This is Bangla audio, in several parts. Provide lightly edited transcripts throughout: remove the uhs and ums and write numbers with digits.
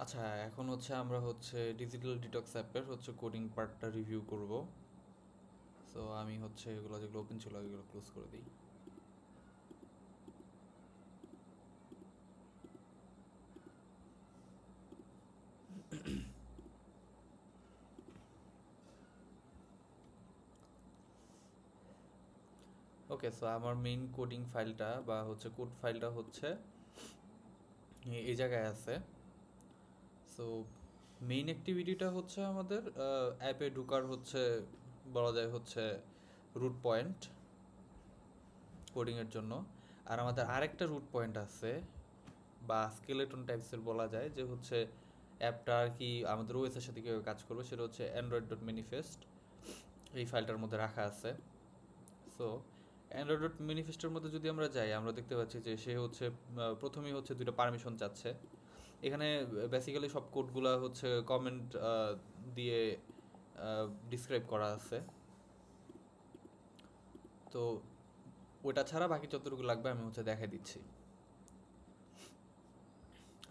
আচ্ছা, এখন হচ্ছে আমরা হচ্ছে ডিজিটাল ডিটক্স অ্যাপের হচ্ছে কোডিং পার্টটা রিভিউ করব। সো আমি হচ্ছে এগুলো যেগুলো ওপেন ছিল এগুলো ক্লোজ করে দিই। ওকে, সো আমার মেইন কোডিং ফাইলটা বা হচ্ছে কোড ফাইলটা হচ্ছে এই জায়গায় আছে। সো মেইন অ্যাক্টিভিটিটা হচ্ছে আমাদের অ্যাপে ঢোকার হচ্ছে বলা যায় হচ্ছে রুট পয়েন্ট কোডিংয়ের জন্য। আর আমাদের আরেকটা রুট পয়েন্ট আছে বা স্কেলেটন টাইপসের বলা যায়, যে হচ্ছে অ্যাপটা আর কি আমাদের ওএসের সাথে কীভাবে কাজ করবে সেটা হচ্ছে অ্যান্ড্রয়েড ডট ম্যানিফেস্ট এই ফাইলটার মধ্যে রাখা আছে। সো অ্যান্ড্রয়েড ডট ম্যানিফেস্টের মধ্যে যদি আমরা যাই, আমরা দেখতে পাচ্ছি যে সে হচ্ছে প্রথমেই হচ্ছে দুটো পারমিশন চাচ্ছে। এখানে বেসিক্যালি সব কোডগুলো হচ্ছে কমেন্ট দিয়ে ডিসক্রাইব করা আছে। তো ওটা ছাড়া বাকি যতটুকু লাগবে আমি হচ্ছে দেখাই দিচ্ছি।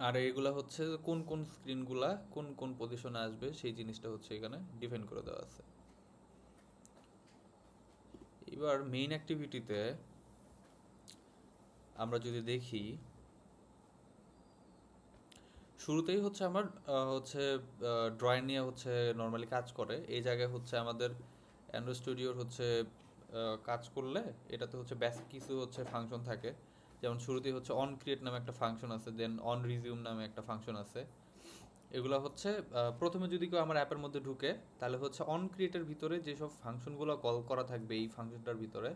আর এগুলা হচ্ছে কোন কোন স্ক্রিনগুলা কোন কোন পজিশনে আসবে সেই জিনিসটা হচ্ছে এখানে ডিফাইন করে দেওয়া আছে। এবার মেইন অ্যাক্টিভিটিতে আমরা যদি দেখি, শুরুতেই হচ্ছে আমার হচ্ছে ড্রয়িং নিয়ে হচ্ছে নর্মালি কাজ করে। এই জায়গায় হচ্ছে আমাদের অ্যান্ড্রয়েড স্টুডিওর হচ্ছে কাজ করলে এটাতে হচ্ছে বেসিক কিছু হচ্ছে ফাংশন থাকে। যেমন শুরুতেই হচ্ছে অন ক্রিয়েট নামে একটা ফাংশন আছে, দেন অন রিজিউম নামে একটা ফাংশন আছে। এগুলো হচ্ছে প্রথমে যদি কেউ আমার অ্যাপের মধ্যে ঢুকে, তাহলে হচ্ছে অন ক্রিয়েটের ভিতরে যেসব ফাংশনগুলো কল করা থাকবে এই ফাংশনটার ভিতরে,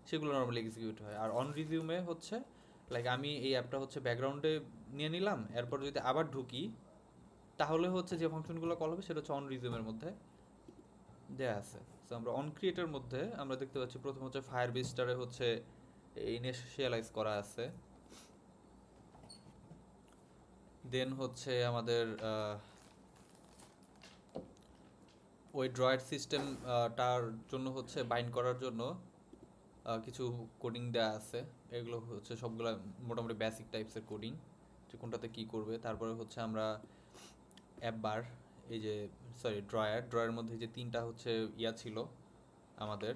সেগুলো নর্মালি এক্সিকিউট হয়। আর অন রিজিউমে হচ্ছে লাইক আমি এই অ্যাপটা হচ্ছে ব্যাকগ্রাউন্ডে নিয়ে নিলাম, এরপর যদি আবার ঢুকি তাহলে হচ্ছে যে ফাংশনগুলো কল হবে সেটা হচ্ছে অন রিজিউমের মধ্যে দেয়া আছে। সো আমরা অন ক্রিয়েটের মধ্যে আমরা দেখতে পাচ্ছি প্রথম হচ্ছে ফায়ার বেসটারে হচ্ছে ইনিশিয়ালাইজ করা আছে। দেন হচ্ছে আমাদের ওই ড্রয়েড সিস্টেম টার জন্য হচ্ছে বাইন্ড করার জন্য কিছু কোডিং দেওয়া আছে। এগুলো হচ্ছে সবগুলো মোটামুটি বেসিক টাইপসের কোডিং, যে কোনটাতে কী করবে। তারপরে হচ্ছে আমরা অ্যাপ বার, এই যে সরি ড্রয়ের মধ্যে যে তিনটা হচ্ছে ইয়া ছিল আমাদের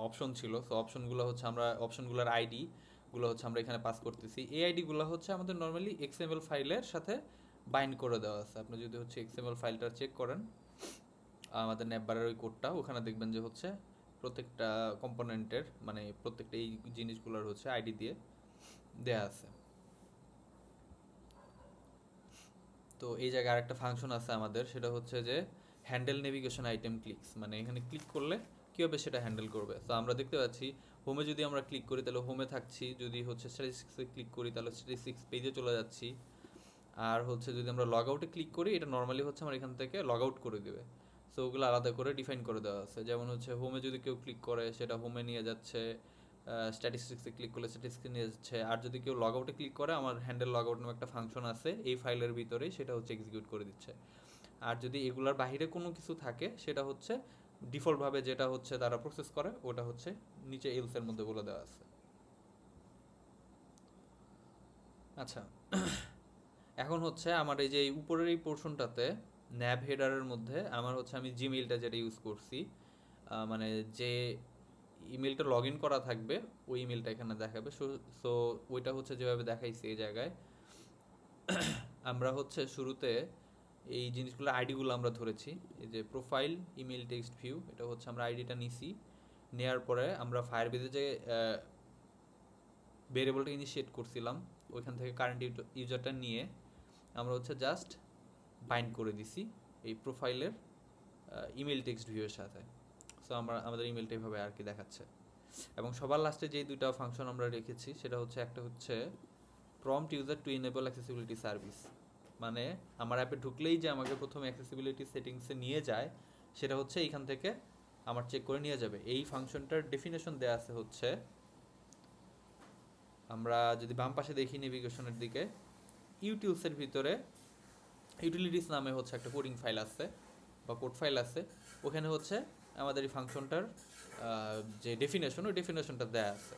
অপশন ছিল। সো অপশনগুলো হচ্ছে আমরা অপশনগুলোর আইডিগুলো হচ্ছে আমরা এখানে পাস করতেছি। এই আইডিগুলো হচ্ছে আমাদের নর্মালি এক্সএমএল ফাইলের সাথে বাইন্ড করে দেওয়া আছে। আপনি যদি হচ্ছে এক্সএমএল ফাইলটা চেক করেন আমাদের ন্যাপবারের ওই কোডটা, ওখানে দেখবেন যে হচ্ছে প্রত্যেকটা কম্পোনেন্টের মানে প্রত্যেকটা এই জিনিসগুলোর হচ্ছে আইডি দিয়ে দেয়া আছে। তো এই জায়গায় আরেকটা ফাংশন আছে আমাদের, সেটা হচ্ছে যে হ্যান্ডেল নেভিগেশন আইটেম ক্লিকস, মানে এখানে ক্লিক করলে কীভাবে সেটা হ্যান্ডেল করবে। তো আমরা দেখতে পাচ্ছি হোমে যদি আমরা ক্লিক করি তাহলে হোমে থাকছি, যদি হচ্ছে স্ট্যাটিস্টিক্সে ক্লিক করি তাহলে স্ট্যাটিস্টিক্স পেজে চলে যাচ্ছি। আর হচ্ছে যদি আমরা লগ আউটে ক্লিক করি এটা নর্মালি হচ্ছে আমার এখান থেকে লগ আউট করে দেবে। সো ওগুলো আলাদা করে ডিফাইন করে দেওয়া আছে। যেমন হচ্ছে হোমে যদি কেউ ক্লিক করে সেটা হোমে নিয়ে যাচ্ছে, স্ট্যাটিস্টিক্সে ক্লিক করলে স্ট্যাটিস্টিক্সে নিয়ে যাচ্ছে। আর যদি কেউ লগ আউটে ক্লিক করে আমার হ্যান্ডেল লগ আউট নামে একটা ফাংশন আছে এই ফাইলের ভিতরেই সেটা হচ্ছে এক্সিকিউট করে দিচ্ছে। আর যদি এগুলার বাইরে কোনো কিছু থাকে সেটা হচ্ছে ডিফল্টভাবে যেটা হচ্ছে তারা প্রসেস করে ওটা হচ্ছে নিচে এলসের মধ্যে বলে দেওয়া আছে। আচ্ছা, এখন হচ্ছে আমার এই যে এই উপরের এই পোর্শনটাতে ন্যাব হেডারের মধ্যে আমার হচ্ছে আমি জিমেইলটা যেটা ইউজ করছি, মানে যে ইমেলটা লগ ইন করা থাকবে ওই ইমেলটা এখানে দেখাবে। সো ওইটা হচ্ছে যেভাবে দেখাইছি এই জায়গায় আমরা হচ্ছে শুরুতে এই জিনিসগুলো আইডিগুলো আমরা ধরেছি। এই যে প্রোফাইল ইমেল টেক্সট ভিউ, এটা হচ্ছে আমরা আইডিটা নিছি। নেয়ার পরে আমরা ফায়ারবেজে যে ভেরিয়েবলটা ইনিশিয়েট করছিলাম ওইখান থেকে কারেন্ট ইউজারটা নিয়ে আমরা হচ্ছে জাস্ট বাইন্ড করে দিছি এই প্রোফাইলের ইমেল টেক্সট ভিউয়ের সাথে। সো আমরা আমাদের ইমেলটা এইভাবে আর কি দেখাচ্ছে। এবং সবার লাস্টে যেই দুইটা ফাংশন আমরা রেখেছি সেটা হচ্ছে একটা হচ্ছে prompt user to enable accessibility service, মানে আমার অ্যাপে ঢুকলেই যে আমাকে প্রথমে অ্যাক্সেসিবিলিটি সেটিংসে নিয়ে যায় সেটা হচ্ছে এইখান থেকে আমার চেক করে নিয়ে যাবে। এই ফাংশনটার ডেফিনেশন দেওয়া আছে হচ্ছে, আমরা যদি বাম পাশে দেখি নেভিগেশনের দিকে ইউটিউবসের ভিতরে ইউটিলিটিস নামে হচ্ছে একটা কোডিং ফাইল আছে বা কোড ফাইল আছে। ওখানে হচ্ছে আমাদের এই ফাংশনটার যে ডেফিনেশন ওই ডেফিনেশনটা দেয়া আছে।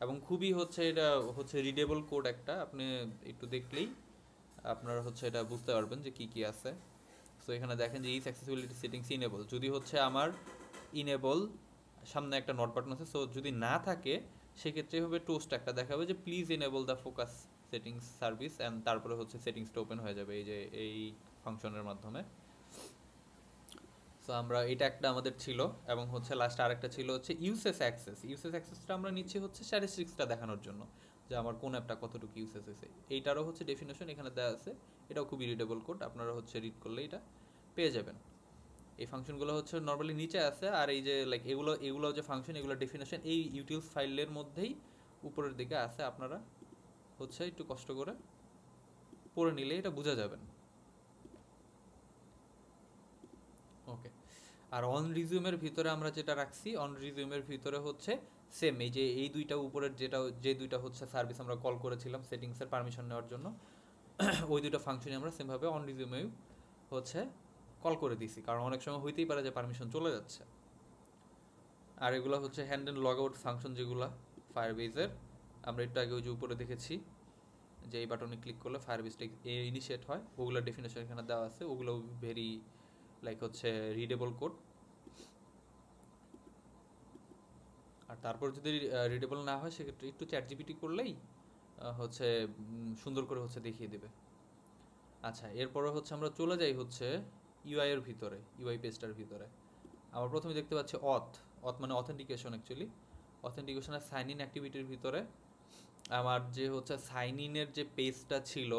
এবং খুবই হচ্ছে এটা হচ্ছে রিডেবল কোড একটা, আপনি একটু দেখলেই আপনারা হচ্ছে এটা বুঝতে পারবেন যে কি কি আছে। সো এখানে দেখেন যে ইজ অ্যাক্সেসিবিলিটি সেটিংস ইনেবল, যদি হচ্ছে আমার ইনেবল সামনে একটা নট বাটন আছে, সো যদি না থাকে সেক্ষেত্রে হবে টোস্ট একটা দেখাবে যে please enable the focus settings service, and তারপরে হচ্ছে সেটিংসটা ওপেন হয়ে যাবে এই যে এই ফাংশনের মাধ্যমে। সো আমরা এটা একটা আমাদের ছিল, এবং হচ্ছে লাস্ট আরেকটা ছিল হচ্ছে ইউসেস অ্যাক্সেস। ইউসেস অ্যাক্সেসটা আমরা নিচ্ছি হচ্ছে স্ট্যাটিস্টিক্সটা দেখানোর জন্য, যে আমার কোন অ্যাপটা কতটুকু ইউসেস হয়েছে। এইটারও হচ্ছে ডেফিনেশন এখানে দেওয়া আছে, এটাও খুবই রিডেবল কোড, আপনারা হচ্ছে রিড করলে এটা পেয়ে যাবেন। এই ফাংশনগুলো হচ্ছে নর্মালি নিচে আছে, আর এই যে লাইক এগুলো যে ফাংশন, এগুলো ডেফিনেশন এই ইউটিলস ফাইলের মধ্যেই উপরের দিকে আছে, আপনারা হচ্ছে একটু কষ্ট করে পড়ে নিলে এটা বোঝা যাবেন। ওকে, আর অন রিজিউমের ভিতরে আমরা যেটা রাখছি, অন রিজিউমের ভিতরে হচ্ছে সেম এই যে এই দুইটা উপরের যে দুইটা হচ্ছে সার্ভিস আমরা কল করেছিলাম সেটিংসের পারমিশন নেওয়ার জন্য, ওই দুটো ফাংশনই আমরা সেমভাবে অন রিজিউমেও হচ্ছে কল করে দিছি, কারণ অনেক সময় হইতেই পারে যে পারমিশন চলে যাচ্ছে। আর এগুলো হচ্ছে hand and log out function, যেগুলো ফায়ারবেজের আমরা একটু আগে ওই যে উপরে দেখেছি যে এই বাটনে ক্লিক করলে ফায়ারবেজটা ইনিশিয়েট হয়, ওগুলো ডেফিনেশন এখানে দেওয়া আছে, ওগুলো ভেরি লাইক হচ্ছে রিডেবল কোড। আর তারপর যদি রিডেবল না হয় সেক্ষেত্রে একটু চ্যাট জিপিটি করলেই হচ্ছে সুন্দর করে হচ্ছে দেখিয়ে দেবে। আচ্ছা, এরপরে হচ্ছে আমরা চলে যাই হচ্ছে ইউআই এর ভিতরে, ইউআই পেজটার ভিতরে। আমরা প্রথমে দেখতে পাচ্ছি অথ মানে অথেন্টিকেশন, অ্যাকচুয়ালি অথেন্টিকেশনের সাইন ইন অ্যাক্টিভিটির ভিতরে আমার যে হচ্ছে সাইন ইনের যে পেজটা ছিল,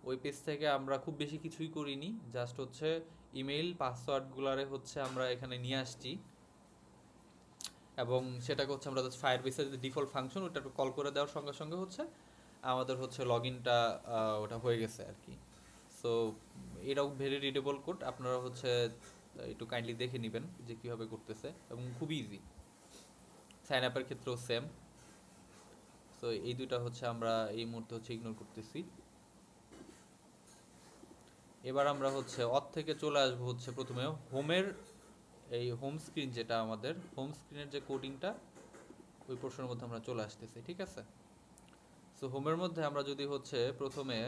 ওই পেজ থেকে আমরা খুব বেশি কিছুই করিনি, জাস্ট হচ্ছে ইমেইল পাসওয়ার্ডগুলারে হচ্ছে আমরা এখানে নিয়ে আসছি, এবং সেটাকে হচ্ছে আমরা ফায়ারবেসের যে ডিফল্ট ফাংশন ওটা কল করে দেওয়ার সঙ্গে সঙ্গে হচ্ছে আমাদের হচ্ছে লগ ইনটা ওটা হয়ে গেছে আর কি। সো এটাও ভেরি রিডেবল কোড, আপনারা হচ্ছে একটু কাইন্ডলি দেখে নেবেন যে কীভাবে করতেছে, এবং খুবই ইজি। সাইন আপের ক্ষেত্রেও সেম। সো এই দুইটা হচ্ছে আমরা এই মুহূর্তে হচ্ছে ইগনোর করতেছি। এবার আমরা হচ্ছে অথ থেকে চলে আসবো হচ্ছে প্রথমে হোমের, এই হোম স্ক্রিন যেটা আমাদের হোম স্ক্রিনের যে কোডিংটা, ওই পোর্শনের মধ্যে আমরা চলে আসতেছি, ঠিক আছে। সো হোমের মধ্যে আমরা যদি হচ্ছে প্রথমে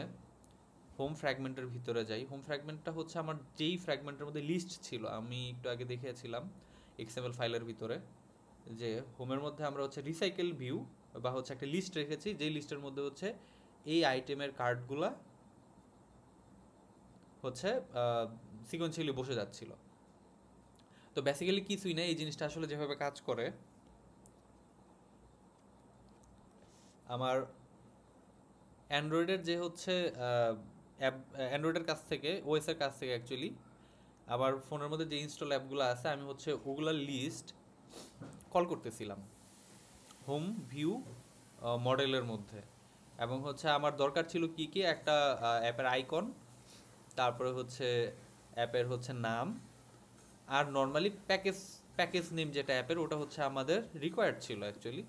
হোম ফ্র্যাগমেন্টের ভিতরে যাই, হোম ফ্র্যাগমেন্টটা হচ্ছে আমার যেই ফ্র্যাগমেন্টের মধ্যে লিস্ট ছিল, আমি একটু আগে দেখিয়েছিলাম এক্সএমএল ফাইলের ভিতরে, যে হোমের মধ্যে আমরা হচ্ছে রিসাইকেল ভিউ বা হচ্ছে একটা লিস্ট রেখেছি, যেই লিস্টের মধ্যে হচ্ছে এই আইটেমের কার্ডগুলা হচ্ছে সিকোয়েন্সিয়ালি বসে যাচ্ছিল। তো বেসিক্যালি কিছুই না, এই জিনিসটা আসলে যেভাবে কাজ করে, আমার অ্যান্ড্রয়েডের যে হচ্ছে অ্যাপ, অ্যান্ড্রয়েডের কাছ থেকে ওএসের কাছ থেকে অ্যাকচুয়ালি আমার ফোনের মধ্যে যে ইনস্টল অ্যাপগুলো আছে, আমি হচ্ছে ওগুলার লিস্ট কল করতেছিলাম হোম ভিউ মডেলের মধ্যে, এবং হচ্ছে আমার দরকার ছিল কি কি একটা অ্যাপের আইকন, তারপরে হচ্ছে অ্যাপের হচ্ছে নাম, আর নর্মালি প্যাকেজ নেম যেটা অ্যাপের, ওটা হচ্ছে আমাদের রিকোয়ার্ড ছিল অ্যাকচুয়ালি।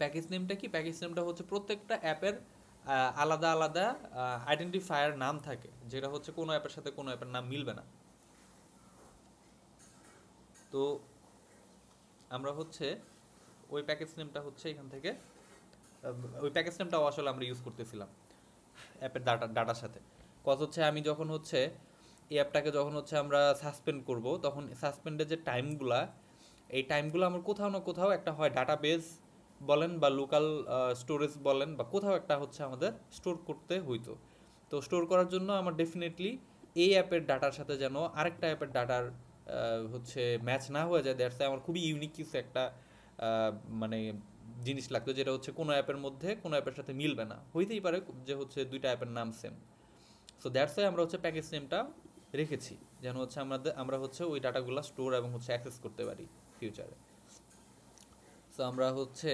প্যাকেজ নেমটা কি, প্যাকেজ নেমটা হচ্ছে প্রত্যেকটা অ্যাপের আলাদা আলাদা আইডেন্টিফায়ার নাম থাকে, যেটা হচ্ছে কোনো অ্যাপের সাথে কোনো অ্যাপের নাম মিলবে না। তো আমরা হচ্ছে ওই প্যাকেজ নেমটা হচ্ছে এখান থেকে ওই প্যাকেজ নেমটাও আসলে আমরা ইউজ করতেছিলাম অ্যাপের ডাটার সাথে। কজ হচ্ছে আমি যখন হচ্ছে এই অ্যাপটাকে যখন হচ্ছে আমরা সাসপেন্ড করব, তখন সাসপেন্ডের যে টাইমগুলা, এই টাইমগুলো আমার কোথাও না কোথাও একটা হয় ডাটাবেস বলেন বা লোকাল স্টোরেজ বলেন, বা কোথাও একটা হচ্ছে আমাদের স্টোর করতে হইতো। তো স্টোর করার জন্য আমার ডেফিনেটলি এই অ্যাপের ডাটার সাথে যেন আরেকটা অ্যাপের ডাটার হচ্ছে ম্যাচ না হয়ে যায়, দ্যাটস আমার খুবই ইউনিক কিছু একটা মানে জিনিস লাগতো, যেটা হচ্ছে কোনো অ্যাপের মধ্যে কোনো অ্যাপের সাথে মিলবে না, হইতেই পারে যে হচ্ছে দুইটা অ্যাপের নাম সেম। সো দ্যাটস ওয়াই আমরা হচ্ছে প্যাকেজ নেমটা রেখেছি, যেন হচ্ছে আমরা হচ্ছে ওই ডাটাগুলো স্টোর এবং হচ্ছে অ্যাক্সেস করতে পারি ফিউচারে। সো আমরা হচ্ছে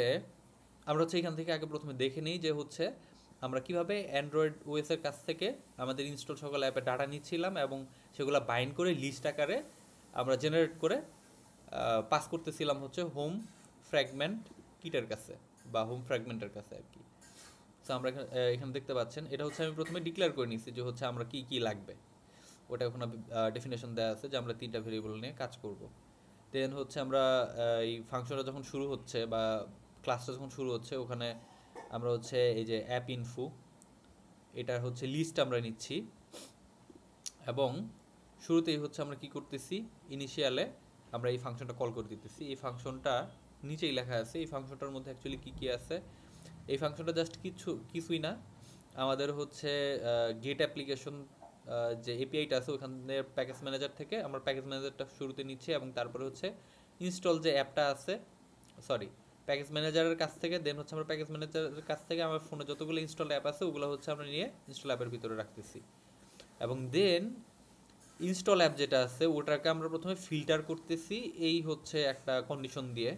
এখান থেকে আগে প্রথমে দেখে নিই যে হচ্ছে আমরা কিভাবে অ্যান্ড্রয়েড ওএসের কাছ থেকে আমাদের ইনস্টল সকল অ্যাপে ডাটা নিচ্ছিলাম, এবং সেগুলো বাইন্ড করে লিস্ট আকারে আমরা জেনারেট করে পাস করতেছিলাম হচ্ছে হোম ফ্র্যাগমেন্ট কিটের কাছে বা হোম ফ্র্যাগমেন্টের কাছে আর কি। সো আমরা এখানে দেখতে পাচ্ছেন, এটা হচ্ছে আমি প্রথমে ডিক্লেয়ার করে নিচ্ছি যে হচ্ছে আমরা কি কি লাগবে, ওটা ওখানে ডেফিনেশন দেওয়া আছে যে আমরা 3টা ভেরিয়েবল নিয়ে কাজ করব। দেন হচ্ছে আমরা এই ফাংশনটা যখন শুরু হচ্ছে বা ক্লাসটা যখন শুরু হচ্ছে, ওখানে আমরা হচ্ছে এই যে অ্যাপ ইনফো, এটা হচ্ছে লিস্ট আমরা নিচ্ছি, এবং শুরুতেই হচ্ছে আমরা কি করতেছি, ইনিশিয়ালে আমরা এই ফাংশনটা কল করে দিতেছি। এই ফাংশনটা নিচেই লেখা আছে, এই ফাংশনটার মধ্যে অ্যাকচুয়ালি কী কী আছে। এই ফাংশনটা জাস্ট কিছুই না, আমাদের হচ্ছে গেট অ্যাপ্লিকেশন যে এপিআইটা আছে ওখানে প্যাকেজ ম্যানেজার থেকে আমরা প্যাকেজ ম্যানেজারটা শুরুতে নিচ্ছি, এবং তারপরে হচ্ছে ইনস্টল যে অ্যাপটা আছে, সরি, প্যাকেজ ম্যানেজারের কাছ থেকে দেন হচ্ছে আমরা প্যাকেজ ম্যানেজারের কাছ থেকে আমার ফোনে যতগুলো ইনস্টল অ্যাপ আছে ওগুলো হচ্ছে আমরা নিয়ে ইনস্টল অ্যাপের ভিতরে রাখতেছি, এবং দেন ইনস্টল অ্যাপ যেটা আছে ওটাকে আমরা প্রথমে ফিল্টার করতেছি এই হচ্ছে একটা কন্ডিশন দিয়ে।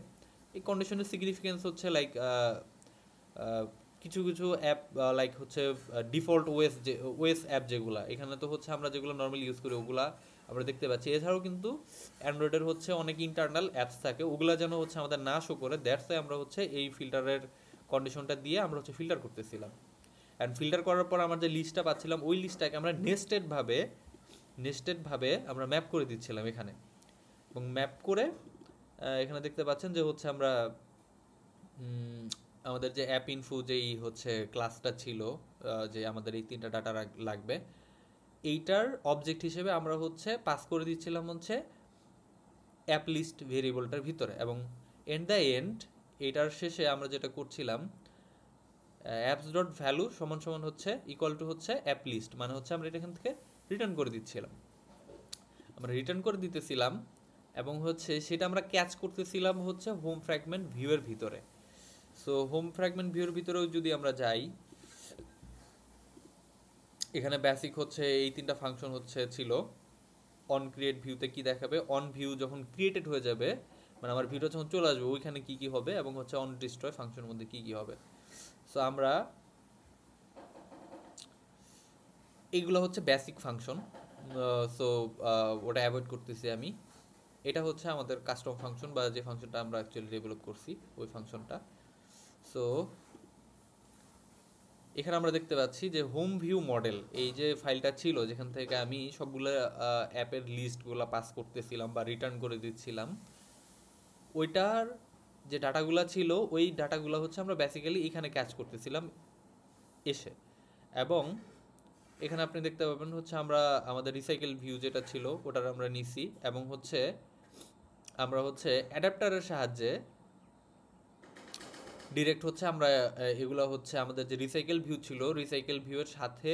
এই কন্ডিশনের সিগনিফিকেন্স হচ্ছে লাইক কিছু কিছু অ্যাপ লাইক হচ্ছে ডিফল্ট ওয়েস অ্যাপ যেগুলো এখানে তো হচ্ছে আমরা যেগুলো নর্মালি ইউজ করি ওগুলা আমরা দেখতে পাচ্ছি। এছাড়াও কিন্তু অ্যান্ড্রয়েডের হচ্ছে অনেক ইন্টারনাল অ্যাপস থাকে, ওগুলা যেন হচ্ছে আমাদের না শো করে, দ্যাটস আমরা হচ্ছে এই ফিল্টারের কন্ডিশনটা দিয়ে আমরা হচ্ছে ফিল্টার করতেছিলাম। অ্যান্ড ফিল্টার করার পর আমরা যে লিস্টটা পাচ্ছিলাম ওই লিস্টটাকে আমরা নেস্টেডভাবে আমরা ম্যাপ করে দিচ্ছিলাম এখানে, এবং ম্যাপ করে এখানে দেখতে পাচ্ছেন যে হচ্ছে আমরা আমাদের যে অ্যাপ ইনফো যেই হচ্ছে ক্লাসটা ছিল, যে আমাদের এই 3টা ডাটা লাগবে, এইটার অবজেক্ট হিসেবে আমরা হচ্ছে পাস করে দিচ্ছিলাম হচ্ছে অ্যাপ লিস্ট ভেরিয়েবলটার ভিতরে, এবং এন্ড দ্য এন্ড এইটার শেষে আমরা যেটা করছিলাম অ্যাপস ডট ভ্যালু সমান সমান হচ্ছে ইকুয়াল টু হচ্ছে অ্যাপ লিস্ট, মানে হচ্ছে আমরা এটা এখান থেকে রিটার্ন করে দিচ্ছিলাম, আমরা রিটার্ন করে দিতেছিলাম, এবং হচ্ছে সেটা আমরা ক্যাচ করতেছিলাম হচ্ছে হোম ফ্র্যাগমেন্ট ভিউয়ের ভিতরে। সো হোম ফ্র্যাগমেন্ট ভিউর ভিতরেও যদি আমরা যাই, এখানে বেসিক হচ্ছে এই 3টা ফাংশন হচ্ছে ছিল। অন ক্রিয়েট ভিউতে কি দেখাবে, অন ভিউ যখন ক্রিয়েটেড হয়ে যাবে মানে আমার ভিউটা যখন চলে আসবে ওইখানে কি কি হবে, এবং হচ্ছে অন ডিস্ট্রয় ফাংশনের মধ্যে কি কি হবে। সো আমরা এইগুলো হচ্ছে বেসিক ফাংশন, সো ওটা অ্যাভয়েড করতেছি আমি। এটা হচ্ছে আমাদের কাস্টম ফাংশন বা যে ফাংশনটা আমরা অ্যাকচুয়ালি ডেভেলপ করছি ওই ফাংশনটা। সো এখানে আমরা দেখতে পাচ্ছি যে হোম ভিউ মডেল এই যে ফাইলটা ছিল যেখান থেকে আমি সবগুলো অ্যাপের লিস্টগুলো পাস করতেছিলাম বা রিটার্ন করে দিচ্ছিলাম, ওইটার যে ডাটাগুলো ছিল ওই ডাটাগুলো হচ্ছে আমরা বেসিক্যালি এখানে ক্যাচ করতেছিলাম এসে। এবং এখানে আপনি দেখতে পাবেন হচ্ছে আমরা আমাদের রিসাইকেল ভিউ যেটা ছিল ওটার আমরা নিছি, এবং হচ্ছে আমরা হচ্ছে অ্যাডাপ্টারের সাহায্যে ডিরেক্ট হচ্ছে আমরা এগুলো হচ্ছে আমাদের যে রিসাইকেল ভিউ ছিল রিসাইকেল ভিউয়ের সাথে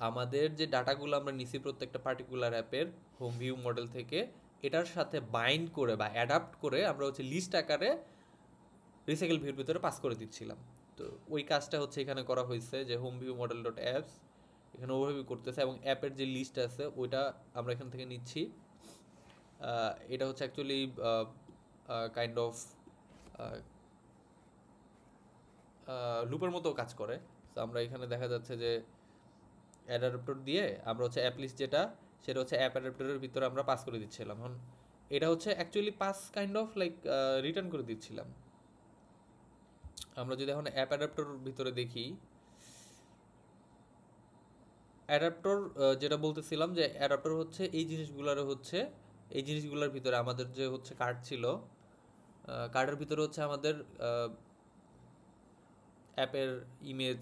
আমাদের যে ডাটাগুলো আমরা নিছি প্রত্যেকটা পার্টিকুলার অ্যাপের হোম ভিউ মডেল থেকে এটার সাথে বাইন্ড করে বা অ্যাডাপ্ট করে আমরা হচ্ছে লিস্ট আকারে রিসাইকেল ভিউর ভিতরে পাস করে দিচ্ছিলাম। তো ওই কাজটা হচ্ছে এখানে করা হয়েছে যে home view model dot apps এখানে ওভাবে করতেছে, এবং অ্যাপের যে লিস্ট আছে ওইটা আমরা এখান থেকে নিচ্ছি। এটা হচ্ছে অ্যাকচুয়ালি কাইন্ড অফ লুপের মতো কাজ করে। তো আমরা এখানে দেখা যাচ্ছে যে অ্যাডাপ্টর দিয়ে আমরা হচ্ছে অ্যাপ লিস্ট যেটা সেটা হচ্ছে অ্যাপ অ্যাডাপ্টরের ভিতরে আমরা পাস করে দিচ্ছিলাম। এখন এটা হচ্ছে actually pass kind of like return করে দিচ্ছিলাম। আমরা যদি এখন অ্যাপ অ্যাডাপ্টর ভিতরে দেখি, অ্যাডাপ্টর যেটা বলতেছিলাম যে অ্যাডাপ্টর হচ্ছে এই জিনিসগুলোর ভিতরে আমাদের যে হচ্ছে কার্ড ছিল কার্ডের ভিতরে হচ্ছে আমাদের অ্যাপের ইমেজ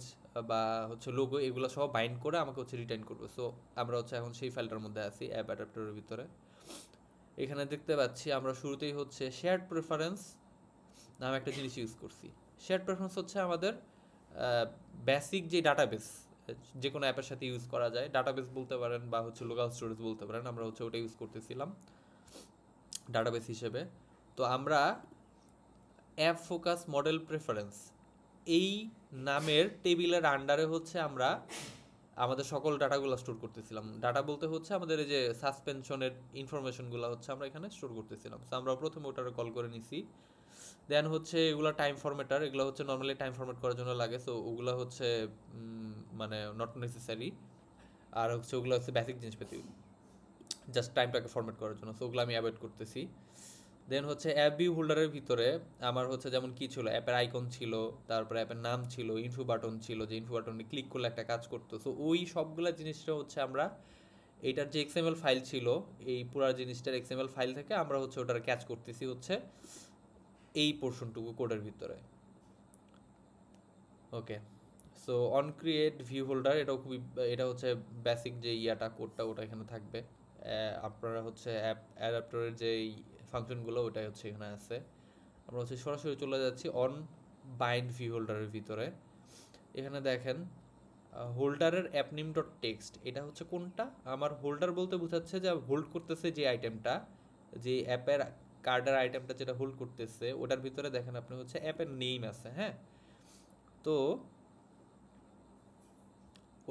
বা হচ্ছে লোগো এগুলো সব বাইন্ড করে আমাকে হচ্ছে রিটার্ন করবে। সো আমরা হচ্ছে এখন সেই ফাইলটার মধ্যে আছি অ্যাপ অ্যাডাপ্টরের ভিতরে। এখানে দেখতে পাচ্ছি আমরা শুরুতেই হচ্ছে শেয়ার্ড প্রেফারেন্স নামে একটা জিনিস ইউজ করছি। শেয়ার্ড প্রেফারেন্স হচ্ছে আমাদের বেসিক যে ডাটাবেস যে কোনো অ্যাপের সাথে ইউজ করা যায়, ডাটাবেস বলতে পারেন বা হচ্ছে লোকাল স্টোরেজ বলতে পারেন, আমরা হচ্ছে ওটা ইউজ করতেছিলাম ডাটাবেস হিসেবে। তো আমরা অ্যাপ ফোকাস মডেল প্রেফারেন্স এই নামের টেবিলের আন্ডারে হচ্ছে আমরা আমাদের সকল ডাটাগুলো স্টোর করতেছিলাম। ডাটা বলতে হচ্ছে আমাদের এই যে সাসপেনশনের ইনফরমেশনগুলো হচ্ছে আমরা এখানে স্টোর করতেছিলাম। তো আমরা প্রথমে ওটারে কল করে নিছি, দেন হচ্ছে এগুলো টাইম ফরম্যাটার, এগুলো হচ্ছে নর্মালি টাইম ফরম্যাট করার জন্য লাগে, সো ওগুলো হচ্ছে মানে নট নেসেসারি, আর হচ্ছে ওগুলো হচ্ছে বেসিক জিনিসপাতি জাস্ট টাইমটাকে ফরম্যাট করার জন্য, সো ওগুলো আমি অ্যাভয়েড করতেছি। দেন হচ্ছে অ্যাপ ভিউ হোল্ডারের ভিতরে আমার হচ্ছে যেমন কি ছিল, অ্যাপের আইকন ছিল, তারপরে অ্যাপের নাম ছিল, ইনফো বাটন ছিল, যে ইনফো বাটনে ক্লিক করলে একটা কাজ করতো। সো ওই সবগুলো জিনিসটা হচ্ছে আমরা এইটার যে এক্সএমএল ফাইল ছিল এই পুরো জিনিসটার এক্সএমএল ফাইল থেকে আমরা হচ্ছে ওটার ক্যাচ করতেছি হচ্ছে এই পোর্শনটুকু কোডের ভিতরে। Okay, so on create view holder, এটাও খুবই, এটা হচ্ছে বেসিক যে ইয়াটা কোডটা ওটা এখানে থাকবে। আপনারা হচ্ছে অ্যাডাপ্টারের যে ফাংশনগুলো ওটাই হচ্ছে এখানে আছে। আমরা হচ্ছে সরাসরি চলে যাচ্ছি অন বাইন্ড ভিউ হোল্ডারের ভিতরে। এখানে দেখেন হোল্ডারের অ্যাপ নেম ডট টেক্সট, এটা হচ্ছে কোনটা? আমার হোল্ডার বলতে বোঝাচ্ছে যে হোল্ড করতেছে যে আইটেমটা, যে অ্যাপের কার্ডের আইটেমটা যেটা হোল্ড করতেছে ওটার ভিতরে দেখেন আপনি হচ্ছে অ্যাপের নেম আছে। হ্যাঁ, তো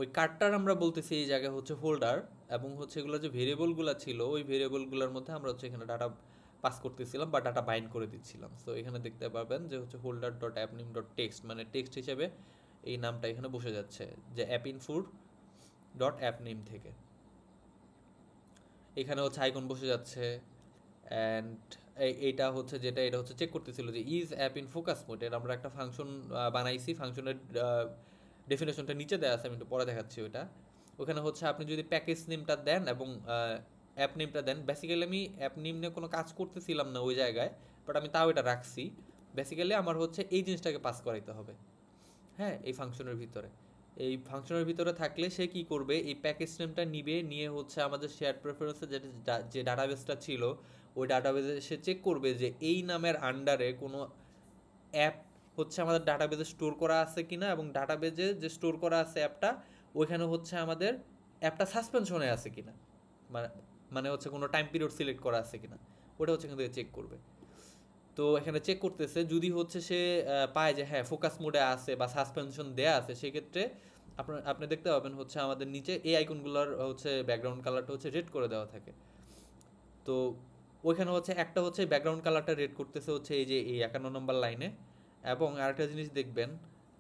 ওই কার্ডটার আমরা বলতেছি এই জায়গায় হচ্ছে হোল্ডার, এবং হচ্ছে এগুলো যে ভেরিয়েবলগুলো ছিল ওই ভেরিয়েবলগুলোর মধ্যে আমরা হচ্ছে এখানে ডাটা পাস করতেছিলাম বা ডাটা বাইন্ড করে দিচ্ছিলাম। সো এখানে দেখতে পাবেন যে হচ্ছে holder dot app name dot text, মানে টেক্সট হিসেবে এই নামটা এখানে বসে যাচ্ছে যে অ্যাপ ইনফুর ডট অ্যাপ নেম থেকে। এখানে হচ্ছে আইকন বসে যাচ্ছে। অ্যান্ড এইটা হচ্ছে যেটা, এটা হচ্ছে চেক করতেছিল যে is app in focus mode, এর আমরা একটা ফাংশন বানাইছি। ফাংশনের ডেফিনেশনটা নিচে দেওয়া আছে, আমি একটু পরে দেখাচ্ছি ওটা। ওখানে হচ্ছে আপনি যদি প্যাকেজ নেমটা দেন এবং অ্যাপ নেমটা দেন, বেসিক্যালি আমি অ্যাপ নেম নিয়ে কোনো কাজ করতেছিলাম না ওই জায়গায়, বাট আমি তাও এটা রাখছি। বেসিক্যালি আমার হচ্ছে এই জিনিসটাকে পাস করাইতে হবে, হ্যাঁ, এই ফাংশনের ভিতরে। এই ফাংশনের ভিতরে থাকলে সে কি করবে, এই প্যাকেজ নেমটা নিবে, নিয়ে হচ্ছে আমাদের শেয়ার প্রেফারেন্সে যে ডাটাবেসটা ছিল ওই ডাটাবেসে সে চেক করবে যে এই নামের আন্ডারে কোনো অ্যাপ হচ্ছে আমাদের ডাটাবেজে স্টোর করা আছে কিনা, এবং ডাটাবেজে যে স্টোর করা আছে অ্যাপটা ওইখানে হচ্ছে আমাদের অ্যাপটা সাসপেনশনে আছে কিনা, মানে মানে হচ্ছে কোনো টাইম পিরিয়ড সিলেক্ট করা আছে কিনা, ওটা হচ্ছে এখান থেকে চেক করবে। তো এখানে চেক করতেছে, যদি হচ্ছে সে পায় যে হ্যাঁ ফোকাস মোডে আছে বা সাসপেনশন দেয়া আছে, সেক্ষেত্রে আপনি দেখতে পাবেন হচ্ছে আমাদের নিচে এই আইকনগুলোর হচ্ছে ব্যাকগ্রাউন্ড কালারটা হচ্ছে রেড করে দেওয়া থাকে। তো ওইখানে হচ্ছে একটা হচ্ছে ব্যাকগ্রাউন্ড কালারটা রেড করতেছে হচ্ছে এই যে এই 51 নম্বর লাইনে। এবং আরেকটা জিনিস দেখবেন,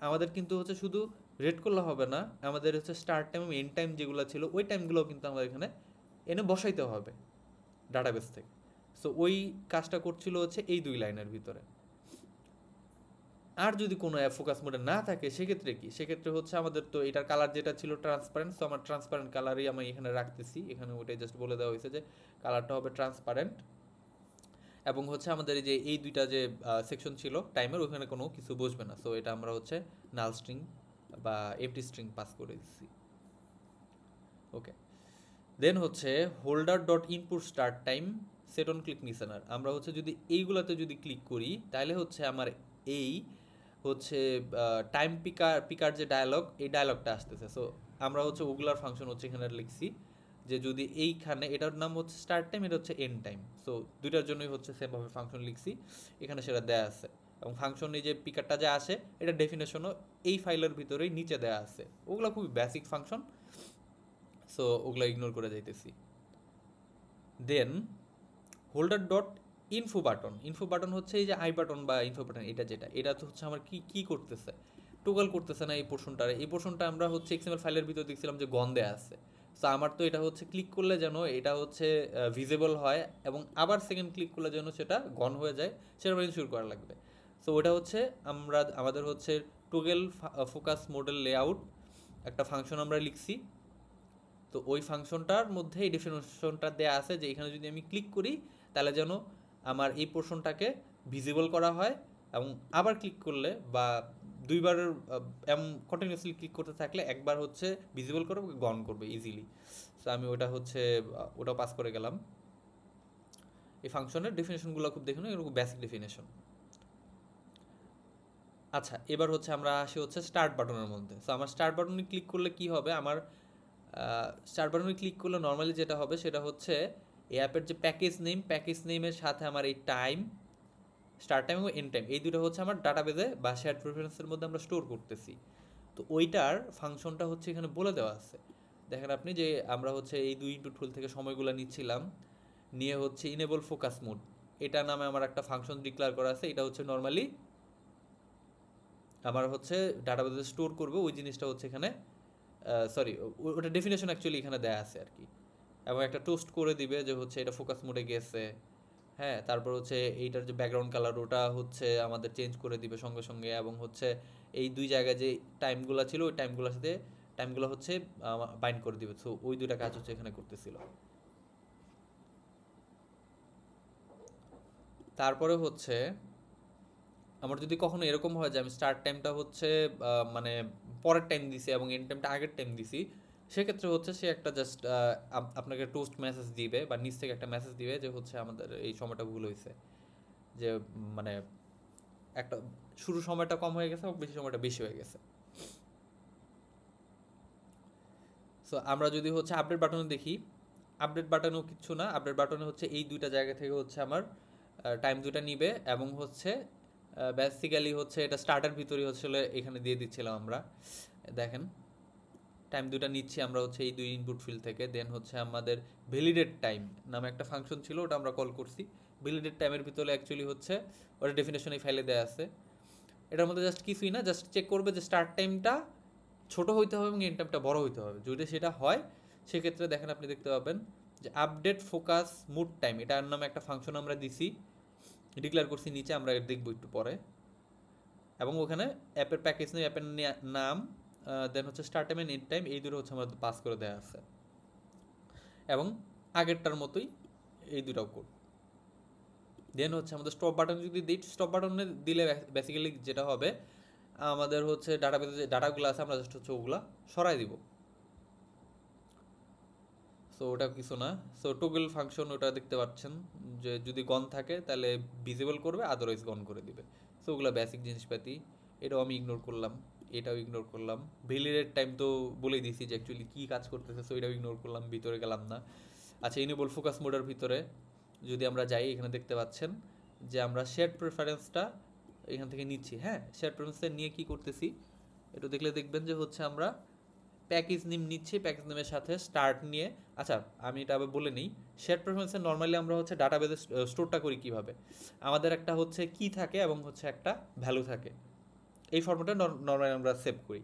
আমাদের কিন্তু হচ্ছে শুধু রেড করলে হবে না, আমাদের হচ্ছে স্টার্ট টাইম এবং এন্ড টাইম যেগুলো ছিল ওই টাইমগুলোও কিন্তু আমাদের এখানে এনে বসাইতে হবে ডাটাবেস থেকে। সো ওই কাজটা করছিল হচ্ছে এই 2 লাইনের ভিতরে। আর যদি কোনো অ্যাপ ফোকাস মোডে না থাকে সেক্ষেত্রে কি, সেক্ষেত্রে হচ্ছে আমাদের তো এটার কালার যেটা ছিল ট্রান্সপারেন্ট, তো আমার ট্রান্সপারেন্ট কালারই আমি এখানে রাখতেছি। এখানে ওটাই জাস্ট বলে দেওয়া হয়েছে যে কালারটা হবে ট্রান্সপারেন্ট। এবং হচ্ছে আমাদের এই যে এই দুইটা যে সেকশন ছিল টাইমের, ওখানে কোনো কিছু বসবে না। সো এটা আমরা হচ্ছে নাল স্ট্রিং বা এমটি স্ট্রিং পাস করে দিচ্ছি। ওকে, দেন হচ্ছে holder dot input start time set on click listener, আমরা হচ্ছে যদি এইগুলাতে যদি ক্লিক করি তাহলে হচ্ছে আমার এই হচ্ছে টাইম পিকার যে ডায়ালগ, এই ডায়ালগটা আসতেছে। সো আমরা হচ্ছে ওগুলার ফাংশন হচ্ছে এখানে লিখছি যে যদি এইখানে, এটার নাম হচ্ছে স্টার্ট টাইম, এটা হচ্ছে এন্ড টাইম। সো দুইটার জন্যই হচ্ছে সেমভাবে ফাংশন লিখছি, এখানে সেটা দেয়া আছে। এবং ফাংশন এই যে পিকারটা যে আসে এটা ডেফিনেশনও এই ফাইলের ভিতরেই নিচে দেয়া আছে। ওগুলো খুবই বেসিক ফাংশন, সো ওগুলো ইগনোর করে যাইতেছি। দেন হোল্ডার ডট ইনফো বাটন হচ্ছে এই যে আই বাটন বা ইনফো বাটন, এটা যেটা, এটা তো হচ্ছে আমার কি কি করতেছে, টোগল করতেছে না এই পোর্শনটারে। এই পোর্শনটা আমরা হচ্ছে এক্সএমএল ফাইলের ভিতরে দেখছিলাম যে গন্ধে আছে। সো আমার তো এটা হচ্ছে ক্লিক করলে যেন এটা হচ্ছে ভিজিবল হয়, এবং আবার সেকেন্ড ক্লিক করলে যেন সেটা গন হয়ে যায়, সেটা ইনশিওর করা লাগবে। সো ওটা হচ্ছে আমাদের হচ্ছে টোগেল ফোকাস মডেল লেআউট একটা ফাংশন আমরা লিখছি। তো ওই ফাংশনটার মধ্যে এই ডেফিনেশনটা দেওয়া আছে যে এখানে যদি আমি ক্লিক করি তাহলে যেন আমার এই পোর্শনটাকে ভিজিবল করা হয়, এবং আবার ক্লিক করলে বা দুইবার কন্টিনিউয়াসলি ক্লিক করতে থাকলে একবার হচ্ছে ভিজিবল করবে, গন করবে ইজিলি। সো আমি ওটা হচ্ছে ওটা পাস করে গেলাম। এই ফাংশনের ডেফিনেশনগুলো খুব দেখুন, এরকম বেসিক ডেফিনেশন। আচ্ছা, এবার হচ্ছে আমরা আসি হচ্ছে স্টার্ট বাটনের মধ্যে। সো আমার স্টার্ট বাটনে ক্লিক করলে কি হবে, আমার স্টার্ট বাটনে ক্লিক করলে নর্মালি যেটা হবে সেটা হচ্ছে এই অ্যাপের যে প্যাকেজ নেমের সাথে আমার এই টাইম, স্টার্ট টাইম এবং এন্ড টাইম, এই দুটো হচ্ছে আমার ডাটাবেজে বা শেয়ার প্রেফারেন্সের মধ্যে আমরা স্টোর করতেছি। তো ওইটার ফাংশনটা হচ্ছে এখানে বলে দেওয়া আছে। দেখেন আপনি যে আমরা হচ্ছে এই 2 ইনপুট টুল থেকে সময়গুলো নিচ্ছিলাম, নিয়ে হচ্ছে ইনেবল ফোকাস মোড, এটা নামে আমার একটা ফাংশন ডিক্লেয়ার করা আছে। এটা হচ্ছে নর্মালি আমার হচ্ছে ডাটাবেজে স্টোর করবে ওই জিনিসটা হচ্ছে এখানে, সরি ওটা ডেফিনেশন অ্যাকচুয়ালি এখানে দেয়া আছে আর কি। এবং একটা টোস্ট করে দিবে যে হচ্ছে এটা ফোকাস মোডে গেছে। হ্যাঁ, তারপর হচ্ছে এইটার যে ব্যাকগ্রাউন্ড কালার ওটা হচ্ছে আমাদের চেঞ্জ করে দিবে সঙ্গে সঙ্গে, এবং হচ্ছে এই দুই জায়গায় যে টাইমগুলো ছিল ওই টাইমগুলোর সাথে টাইমগুলো হচ্ছে বাইন্ড করে দিবে। সো ওই দুইটা কাজ হচ্ছে এখানে করতেছিল। তারপরে হচ্ছে আমার যদি কখনো এরকম হয় যে আমি স্টার্ট টাইমটা হচ্ছে মানে পরের টাইম দিছি এবং এন্ড টাইমটা আগের টাইম দিছি, সেক্ষেত্রে হচ্ছে সে একটা জাস্ট আপনাকে টোস্ট মেসেজ দিবে বা নিচ থেকে একটা মেসেজ দিবে যে হচ্ছে আমাদের এই সময়টা ভুল হয়েছে, যে মানে একটা শুরু সময়টা কম হয়ে গেছে এবং বেশি সময়টা বেশি হয়ে গেছে। সো আমরা যদি হচ্ছে আপডেট বাটনে দেখি, আপডেট বাটনেও কিচ্ছু না, আপডেট বাটনে হচ্ছে এই দুইটা জায়গা থেকে হচ্ছে আমার টাইম দুটা নিবে এবং হচ্ছে বেসিক্যালি হচ্ছে এটা স্টার্টার ভিতরে হচ্ছে এখানে দিয়ে দিচ্ছিলাম আমরা। দেখেন টাইম দুটা নিচ্ছি আমরা হচ্ছে এই দুই ইনপুট ফিল্ড থেকে, দেন হচ্ছে আমাদের ভ্যালিডেট টাইম নামে একটা ফাংশন ছিল, ওটা আমরা কল করছি। ভ্যালিডেট টাইমের ভিতরে অ্যাকচুয়ালি হচ্ছে ওটা ডেফিনেশন এই ফাইলে দেওয়া আছে। এটার মধ্যে জাস্ট কিছুই না, জাস্ট চেক করবে যে স্টার্ট টাইমটা ছোট হইতে হবে এবং এন্ড টাইমটা বড় হইতে হবে। যদি সেটা হয় সেক্ষেত্রে দেখেন আপনি দেখতে পাবেন যে আপডেট ফোকাস মুড টাইম, এটার নামে একটা ফাংশন আমরা দিছি, ডিক্লেয়ার করছি নিচে, আমরা দেখবো একটু পরে। এবং ওখানে অ্যাপের প্যাকেজ নেই, অ্যাপের নাম, দেন হচ্ছে start time end end time, এই দুটো হচ্ছে আমাদের পাস করে দেওয়া আছে এবং আগেরটার মতোই এই দুটাও কোড। দেন হচ্ছে আমাদের স্টপ বাটন যদি দিই, স্টপ বাটনে দিলে বেসিক্যালি যেটা হবে আমাদের হচ্ছে ডাটাবেসে যে ডাটাগুলো আছে আমরা জাস্ট হচ্ছে ওগুলা সরাই দিব। সো ওটা কিছু না। সো টগল ফাংশন ওটা দেখতে পাচ্ছেন যে যদি গন থাকে তাহলে ভিজিবল করবে, আদারওয়াইজ গন করে দিবে। সো ওগুলো বেসিক জিনিসপাতি, এটাও আমি ইগনোর করলাম, এটাও ইগনোর করলাম। ভ্যালিডেট টাইম তো বলেই দিছি যে অ্যাকচুয়ালি কী কাজ করতেছে, সো এটাও ইগনোর করলাম, ভিতরে গেলাম না। আচ্ছা, ইনেবল ফোকাস মোডের ভিতরে যদি আমরা যাই, এখানে দেখতে পাচ্ছেন যে আমরা শেয়ার প্রেফারেন্সটা এখান থেকে নিচ্ছি। হ্যাঁ, শেয়ার প্রেফারেন্সটা নিয়ে কি করতেছি একটু দেখলে দেখবেন যে হচ্ছে আমরা প্যাকেজ নেম নিচ্ছি, প্যাকেজ নেমের সাথে স্টার্ট নিয়ে। আচ্ছা, আমি এটা আবার বলে নিই, শেয়ার প্রেফারেন্সে নর্মালি আমরা হচ্ছে ডাটাবেসে স্টোরটা করি কীভাবে, আমাদের একটা হচ্ছে কি থাকে এবং হচ্ছে একটা ভ্যালু থাকে, এই ফর্মেটে নর্মালি আমরা সেভ করি।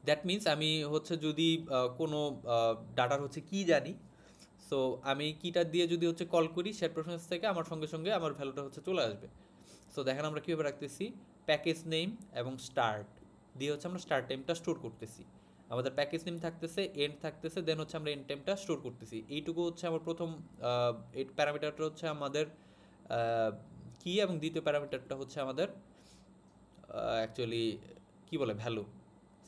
দ্যাট মিনস আমি হচ্ছে যদি কোনো ডাটার হচ্ছে কি জানি, সো আমি কিটা দিয়ে যদি হচ্ছে কল করি শেয়ার প্রেফারেন্স থেকে, আমার সঙ্গে সঙ্গে আমার ভ্যালুটা হচ্ছে চলে আসবে। সো দেখেন আমরা কীভাবে রাখতেছি, প্যাকেজ নেম এবং স্টার্ট দিয়ে হচ্ছে আমরা স্টার্ট টাইমটা স্টোর করতেছি, আমাদের প্যাকেজ নেম থাকতেছে, এন্ড থাকতেছে, দেন হচ্ছে আমরা এন্ড টাইমটা স্টোর করতেছি। এইটুকু হচ্ছে আমার প্রথম এই প্যারামিটারটা হচ্ছে আমাদের কি, এবং দ্বিতীয় প্যারামিটারটা হচ্ছে আমাদের অ্যাকচুয়ালি কি বলে ভ্যালু।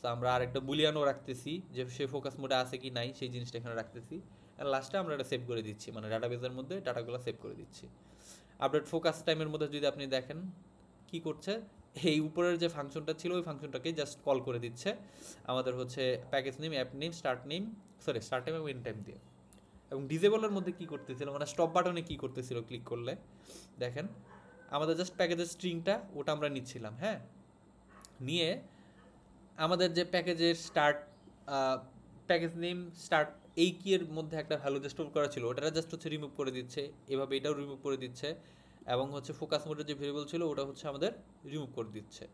সো আমরা আরেকটা বুলিয়ানও রাখতেছি যে সে ফোকাস মোডে আছে কি নাই, সেই জিনিসটা এখানে রাখতেছি। আর লাস্টে আমরা এটা সেভ করে দিচ্ছি, মানে ডাটাবেসের মধ্যে ডাটাগুলো সেভ করে দিচ্ছি। আপডেট ফোকাস টাইমের মধ্যে যদি আপনি দেখেন কি করছে, এই উপরের যে ফাংশনটা ছিল ওই ফাংশনটাকে জাস্ট কল করে দিচ্ছে আমাদের হচ্ছে package name, app name, start time এবং এন্ড টাইম দিয়ে। এবং ডিজেবলের মধ্যে কি করতেছিল, মানে স্টপ বাটনে কি করতেছিল ক্লিক করলে দেখেন আমাদের জাস্ট প্যাকেজের স্ট্রিংটা ওটা আমরা নিচ্ছিলাম। হ্যাঁ, নিয়ে আমাদের যে প্যাকেজের স্টার্ট প্যাকেজ নেম স্টার্ট এই কি এর মধ্যে একটা ভ্যালু যে স্টোর করা ছিল ওটা জাস্ট হচ্ছে রিমুভ করে দিচ্ছে, এভাবে এটাও রিমুভ করে দিচ্ছে, এবং হচ্ছে ফোকাস মোডের যে ভেরিয়েবল ছিল ওটা হচ্ছে আমাদের রিমুভ করে দিচ্ছে।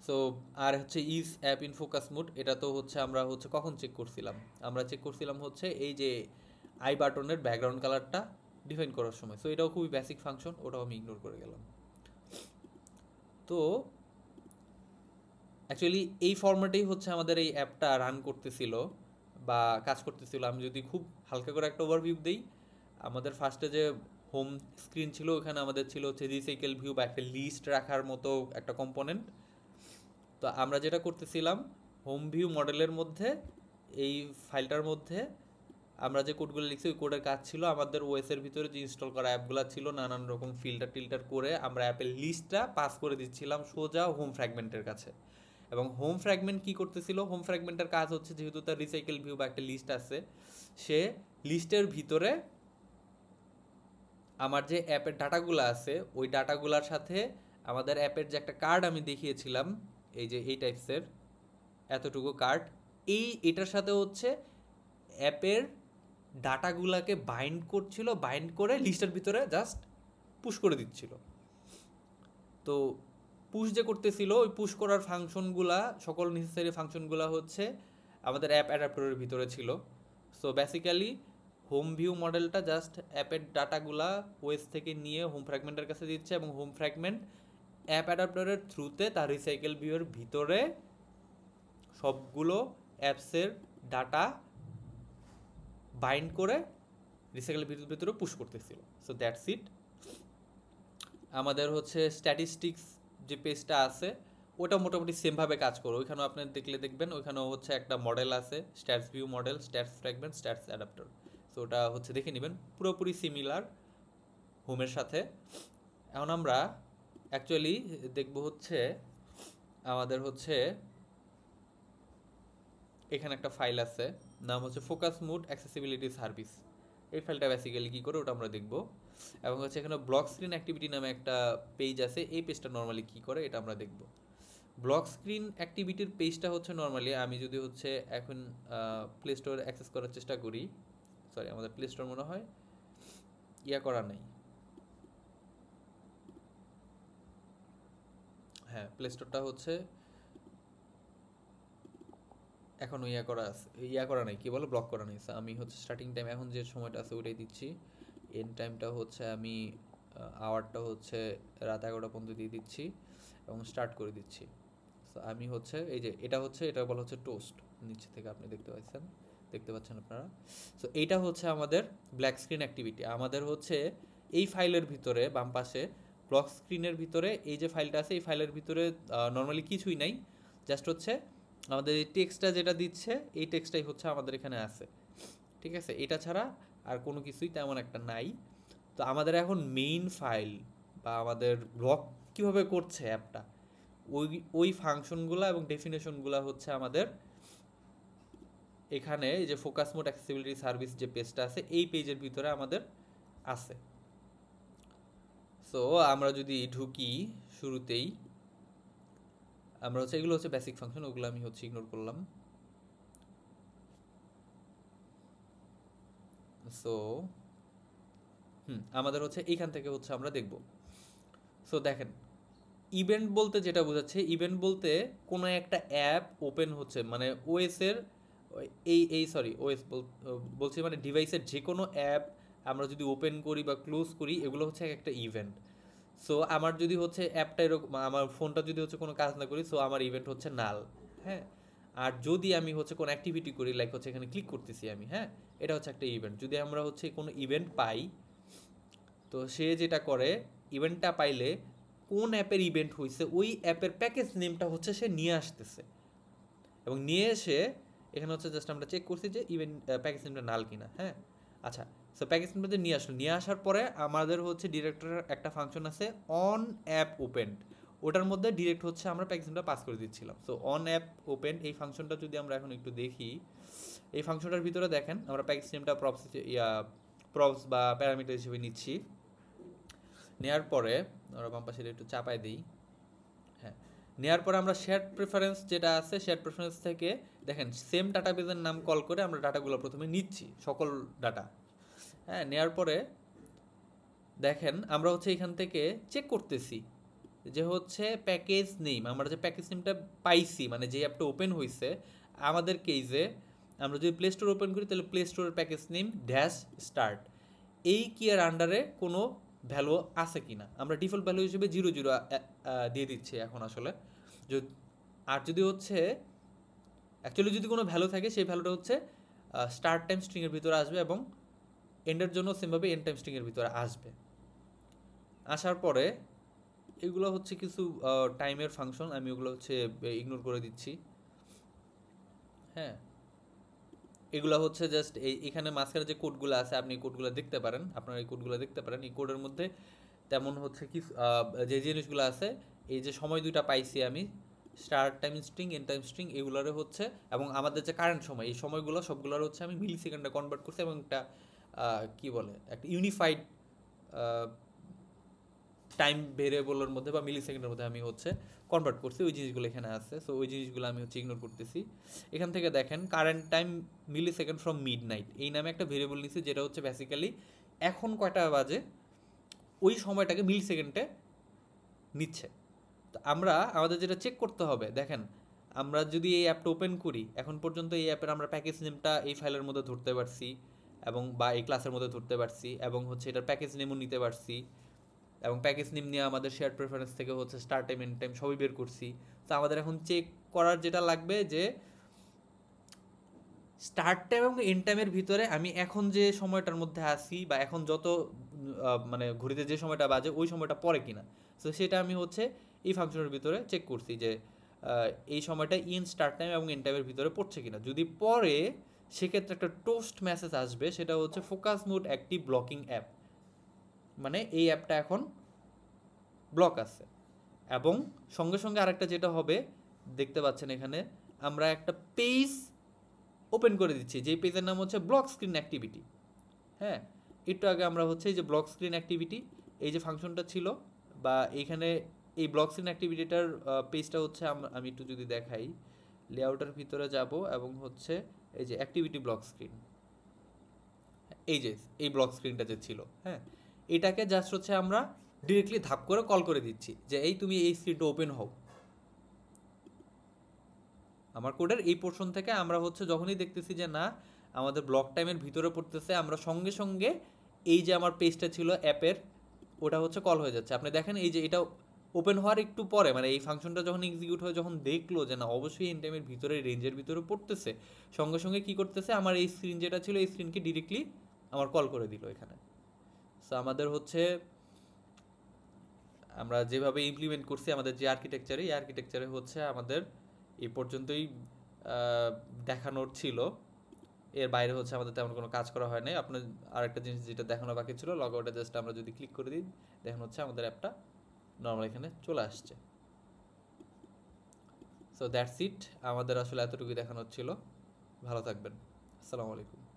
সো আর হচ্ছে is app in focus mode, এটা তো হচ্ছে আমরা হচ্ছে কখন চেক করছিলাম, আমরা চেক করছিলাম হচ্ছে এই যে আই বাটনের ব্যাকগ্রাউন্ড কালারটা ডিফাইন করার সময়। সো এটাও খুবই বেসিক ফাংশন, ওটাও আমি ইগনোর করে গেলাম। তো অ্যাকচুয়ালি এই ফরম্যাটেই হচ্ছে আমাদের এই অ্যাপটা রান করতেছিল বা কাজ করতেছিল। আমি যদি খুব হালকা করে একটা ওভারভিউ দিই, আমাদের ফার্স্টে যে হোম স্ক্রিন ছিল ওখানে আমাদের ছিল হচ্ছে রিসাইকেল ভিউ বা একটা লিস্ট রাখার মতো একটা কম্পোনেন্ট। তো আমরা যেটা করতেছিলাম হোম ভিউ মডেলের মধ্যে এই ফাইলটার মধ্যে আমরা যে কোডগুলো লিখছি ওই কোডের কাজ ছিল আমাদের ওএসের ভিতরে যে ইনস্টল করা অ্যাপগুলো ছিল নানান রকম ফিল্টার টিল্টার করে আমরা অ্যাপের লিস্টটা পাস করে দিচ্ছিলাম সোজা হোম ফ্র্যাগমেন্টের কাছে। এবং হোম ফ্র্যাগমেন্ট কি করতেছিল, হোম ফ্র্যাগমেন্টের কাজ হচ্ছে যেহেতু তার রিসাইকেল ভিউ বা একটা লিস্ট আছে, সে লিস্টের ভিতরে আমার যে অ্যাপের ডাটাগুলো আছে ওই ডাটাগুলোর সাথে আমাদের অ্যাপের যে একটা কার্ড আমি দেখিয়েছিলাম এই যে এই টাইপসের এতটুকু কার্ড, এটার সাথে হচ্ছে অ্যাপের ডাটাগুলাকে বাইন্ড করছিল, বাইন্ড করে লিস্টের ভিতরে জাস্ট পুশ করে দিচ্ছিল। তো পুশ যে করতেছিল ওই পুশ করার ফাংশনগুলা সকল নেসেসারি ফাংশনগুলা হচ্ছে আমাদের অ্যাপ অ্যাডাপ্টারের ভিতরে ছিল। সো বেসিক্যালি হোম ভিউ মডেলটা জাস্ট অ্যাপের ডাটাগুলা ওয়েস থেকে নিয়ে হোম ফ্র্যাগমেন্টের কাছে দিচ্ছে এবং হোম ফ্র্যাগমেন্ট অ্যাপ অ্যাডাপ্টারের থ্রুতে তার রিসাইকেল ভিউয়ের ভিতরে সবগুলো অ্যাপসের ডাটা বাইন্ড করে রিসাইকেল ভিউয়ের ভিতরে পুশ করতেছিল। So that's it. আমাদের হচ্ছে স্ট্যাটিস্টিক্স যে পেজটা আছে ওটা মোটামুটি সেমভাবে কাজ করে। ওইখানেও আপনি দেখবেন ওইখানেও হচ্ছে একটা মডেল আছে, stats view model, stats fragment, stats adapter. So ওটা হচ্ছে দেখে নেবেন, পুরোপুরি সিমিলার হোমের সাথে। এখন আমরা অ্যাকচুয়ালি দেখব হচ্ছে আমাদের হচ্ছে এখানে একটা ফাইল আছে, নাম হচ্ছে ফোকাস মুড অ্যাক্সেসিবিলিটি সার্ভিস। এই ফাইলটা বেসিক্যালি কী করে ওটা আমরা দেখব। এবং হচ্ছে এখানে ব্লক স্ক্রিন অ্যাক্টিভিটি নামে একটা পেজ আছে, এই পেজটা নর্মালি কী করে এটা আমরা দেখব। ব্লক স্ক্রিন অ্যাক্টিভিটির পেজটা হচ্ছে নর্মালি আমি যদি হচ্ছে এখন প্লে স্টোর অ্যাক্সেস করার চেষ্টা করি, সরি আমাদের প্লে স্টোর মনে হয় করা নাই, হ্যাঁ প্লে স্টোরটা হচ্ছে এখনও করা নাই, কি বলো ব্লক করা নেই। আমি হচ্ছে স্টার্টিং টাইম এখন যে সময়টা আছে ওইটাই দিচ্ছি, এন্ড টাইমটা হচ্ছে আমি আওয়ারটা হচ্ছে রাত 11টা পর্যন্ত দিয়ে দিচ্ছি এবং স্টার্ট করে দিচ্ছি। সো আমি হচ্ছে এই যে এটা বলা হচ্ছে টোস্ট, নিচে থেকে আপনি দেখতে পাচ্ছেন আপনারা। সো এইটা হচ্ছে আমাদের ব্ল্যাক স্ক্রিন অ্যাক্টিভিটি। আমাদের হচ্ছে এই ফাইলের ভিতরে বাম পাশে ব্লক স্ক্রিনের ভিতরে এই যে ফাইলটা আছে, এই ফাইলের ভিতরে নর্মালি কিছুই নাই, জাস্ট হচ্ছে আমাদের এই টেক্সটটা যেটা দিচ্ছে এই টেক্সটাই হচ্ছে আমাদের এখানে আছে, ঠিক আছে। এটা ছাড়া আর কোনো কিছুই তেমন একটা নাই। তো আমাদের এখন মেইন ফাইল বা আমাদের ব্লক কীভাবে করছে অ্যাপটা, ওই ফাংশনগুলো এবং ডেফিনেশনগুলো হচ্ছে আমাদের এখানে যে ফোকাস মোড অ্যাক্সেসিবিলিটি সার্ভিস যে পেজটা আছে এই পেজের ভিতরে আমাদের আছে। সো আমরা যদি ঢুকি শুরুতেই, আমরা হচ্ছে এগুলো হচ্ছে বেসিক ফাংশন, ওগুলো আমি হচ্ছে ইগনোর করলাম। সো আমাদের হচ্ছে এইখান থেকে হচ্ছে আমরা দেখব। সো দেখেন ইভেন্ট বলতে যেটা বোঝাচ্ছে, ইভেন্ট বলতে কোনো একটা অ্যাপ ওপেন হচ্ছে, মানে ওএসের ওএস বলছি মানে ডিভাইসের যে কোনো অ্যাপ আমরা যদি ওপেন করি বা ক্লোজ করি এগুলো হচ্ছে একটা ইভেন্ট। সো আমার যদি হচ্ছে অ্যাপটা এরকম, আমার ফোনটা যদি হচ্ছে কোনো কাজ না করি, সো আমার ইভেন্ট হচ্ছে নাল, হ্যাঁ। আর যদি আমি হচ্ছে কোনো অ্যাক্টিভিটি করি, লাইক হচ্ছে এখানে ক্লিক করতেছি আমি, হ্যাঁ, এটা হচ্ছে একটা ইভেন্ট। যদি আমরা হচ্ছে কোনো ইভেন্ট পাই, তো সে যেটা করে ইভেন্টটা পাইলে কোন অ্যাপের ইভেন্ট হয়েছে ওই অ্যাপের প্যাকেজ নেমটা হচ্ছে সে নিয়ে আসতেছে, এবং নিয়ে এসে এখানে হচ্ছে জাস্ট আমরা চেক করছি যে ইভেন্ট প্যাকেজ নেমটা নাল কিনা, হ্যাঁ। আচ্ছা, সো প্যাকেজ নেমটা যে নিয়ে আসার পরে আমাদের হচ্ছে ডিরেক্টরের একটা ফাংশন আছে অন অ্যাপ ওপেন, ওটার মধ্যে ডিরেক্ট হচ্ছে আমরা প্যাকেজ নেমটা পাস করে দিচ্ছিলাম। সো অন অ্যাপ ওপেন এই ফাংশনটা যদি আমরা এখন একটু দেখি, এই ফাংশনটার ভিতরে দেখেন আমরা প্যাকেজ নেমটা প্রপস বা প্যারামিটার হিসেবে নিচ্ছি। নেওয়ার পরে আমরা বাম পাশে একটু চাপাই দিই, হ্যাঁ। নেওয়ার পরে আমরা শেয়ার প্রেফারেন্স যেটা আছে, শেয়ার প্রেফারেন্স থেকে দেখেন সেম ডাটাবেজের নাম কল করে আমরা ডাটাগুলো প্রথমে নিচ্ছি, সকল ডাটা, হ্যাঁ। নেওয়ার পরে দেখেন আমরা হচ্ছে এখান থেকে চেক করতেছি যে হচ্ছে প্যাকেজ নেম, আমরা যে প্যাকেজ নেমটা পাইছি মানে যে অ্যাপটা ওপেন হয়েছে আমাদের কেসে, আমরা যদি প্লে স্টোর ওপেন করি তাহলে প্লে স্টোরের প্যাকেজ নেম ড্যাশ স্টার্ট, এই কি এর আন্ডারে কোনো ভ্যালু আছে কি না, আমরা ডিফল্ট ভ্যালু হিসেবে 0 0 দিয়ে দিচ্ছি এখন আসলে। আর যদি হচ্ছে অ্যাকচুয়ালি যদি কোনো ভ্যালু থাকে সেই ভ্যালুটা হচ্ছে স্টার্ট টাইম স্ট্রিংয়ের ভিতরে আসবে এবং এন্ডের জন্য সেমভাবে এন্ড টাইম স্ট্রিংয়ের ভিতরে আসবে। আসার পরে এগুলো হচ্ছে কিছু টাইমের ফাংশন, আমি ওগুলো হচ্ছে ইগনোর করে দিচ্ছি, হ্যাঁ। এগুলো হচ্ছে জাস্ট এখানে মাঝখানে যে কোডগুলো আছে আপনি এই কোডগুলো দেখতে পারেন, আপনারা এই কোডগুলো দেখতে পারেন। এই কোডের মধ্যে তেমন হচ্ছে কি যে জিনিসগুলো আছে, এই যে সময় দুইটা পাইছি আমি, start time string end time string, এগুলোরে হচ্ছে এবং আমাদের যে কারেন্ট সময় এই সময়গুলো সবগুলোর হচ্ছে আমি মিলি সেকেন্ডে কনভার্ট করছি এবং একটা কী বলে একটা ইউনিফাইড টাইম ভেরিয়েবলের মধ্যে বা মিলি সেকেন্ডের মধ্যে আমি হচ্ছে কনভার্ট করছি, ওই জিনিসগুলো এখানে আছে। সো ওই জিনিসগুলো আমি হচ্ছে ইগনোর করতেছি। এখান থেকে দেখেন current time millisecond from midnight এই নামে একটা ভেরিয়েবল নিচ্ছি, যেটা হচ্ছে বেসিক্যালি এখন কয়টা বাজে ওই সময়টাকে মিলি সেকেন্ডে নিচ্ছে। তো আমরা আমাদের যেটা চেক করতে হবে, দেখেন আমরা যদি এই অ্যাপটা ওপেন করি, এখন পর্যন্ত এই অ্যাপের আমরা প্যাকেজ নেমটা এই ফাইলের মধ্যে ধরতে পারছি এবং বা এই ক্লাসের মধ্যে ধরতে পারছি এবং হচ্ছে এটার প্যাকেজ নেমও নিতে পারছি এবং প্যাকেজ নেম নিয়ে আমাদের শেয়ার প্রেফারেন্স থেকে হচ্ছে স্টার্ট টাইম এন্ড টাইম সবই বের করছি। তো আমাদের এখন চেক করার যেটা লাগবে যে স্টার্ট টাইম এবং এন্ড টাইমের ভিতরে আমি এখন যে সময়টার মধ্যে আসি বা এখন যত মানে ঘড়িতে যে সময়টা বাজে ওই সময়টা পরে কিনা। সো সেটা আমি হচ্ছে এই ফাংশনের ভিতরে চেক করছি যে এই সময়টা ইন স্টার্ট টাইম এবং এন্ড টাইমের ভিতরে পড়ছে কিনা। যদি পরে সেক্ষেত্রে একটা টোস্ট মেসেজ আসবে, সেটা হচ্ছে focus mode active blocking app, মানে এই অ্যাপটা এখন ব্লক আছে। এবং সঙ্গে সঙ্গে আরেকটা যেটা হবে দেখতে পাচ্ছেন এখানে, আমরা একটা পেজ ওপেন করে দিচ্ছি, যেই পেজের নাম হচ্ছে ব্লক স্ক্রিন অ্যাক্টিভিটি। হ্যাঁ, একটু আগে আমরা হচ্ছে এই যে ব্লক স্ক্রিন অ্যাক্টিভিটি, এই যে ফাংশনটা ছিল বা এইখানে এই ব্লক স্ক্রিন অ্যাক্টিভিটিটার পেজটা হচ্ছে আমি একটু যদি দেখাই, লেআউটের ভিতরে যাব এবং হচ্ছে এই যে অ্যাক্টিভিটি ব্লক স্ক্রিন, এই যে এই ব্লক স্ক্রিনটা যে ছিল, হ্যাঁ, এটাকে জাস্ট হচ্ছে আমরা ডিরেক্টলি ধাপ করে কল করে দিচ্ছি যে এই তুমি এই স্ক্রিনটা ওপেন হও। আমার কোডের এই পোর্শন থেকে আমরা হচ্ছে যখনই দেখতেছি যে না আমাদের ব্লক টাইমের ভিতরে পড়তেছে, আমরা সঙ্গে সঙ্গে এই যে আমার পেজটা ছিল অ্যাপের, ওটা হচ্ছে কল হয়ে যাচ্ছে। আপনি দেখেন এই যে এটা ওপেন হওয়ার একটু পরে, মানে এই ফাংশনটা যখন এক্সিকিউট হয়, যখন দেখলো যে না অবশ্যই এন টাইমের ভিতরে রেঞ্জের ভিতরে পড়তেছে, সঙ্গে সঙ্গে কী করতেছে, আমার এই স্ক্রিন যেটা ছিল এই স্ক্রিনকে ডিরেক্টলি আমার কল করে দিল এখানে। সো আমাদের হচ্ছে আমরা যেভাবে ইমপ্লিমেন্ট করছি আমাদের যে আর্কিটেকচারে, এই আর্কিটেকচারে হচ্ছে আমাদের এই পর্যন্তই দেখানোর ছিল। এর বাইরে হচ্ছে আমাদের তেমন কোনো কাজ করা হয় নাই। আপনার আরেকটা জিনিস যেটা দেখানো বাকি ছিল, লগ আউটে জাস্ট আমরা যদি ক্লিক করে দিই, দেখেন হচ্ছে আমাদের অ্যাপটা নর্মাল এখানে চলে আসছে। সো দ্যাটস ইট, আমাদের আসলে এতটুকুই দেখানোর ছিল। ভালো থাকবেন, আসসালামু আলাইকুম।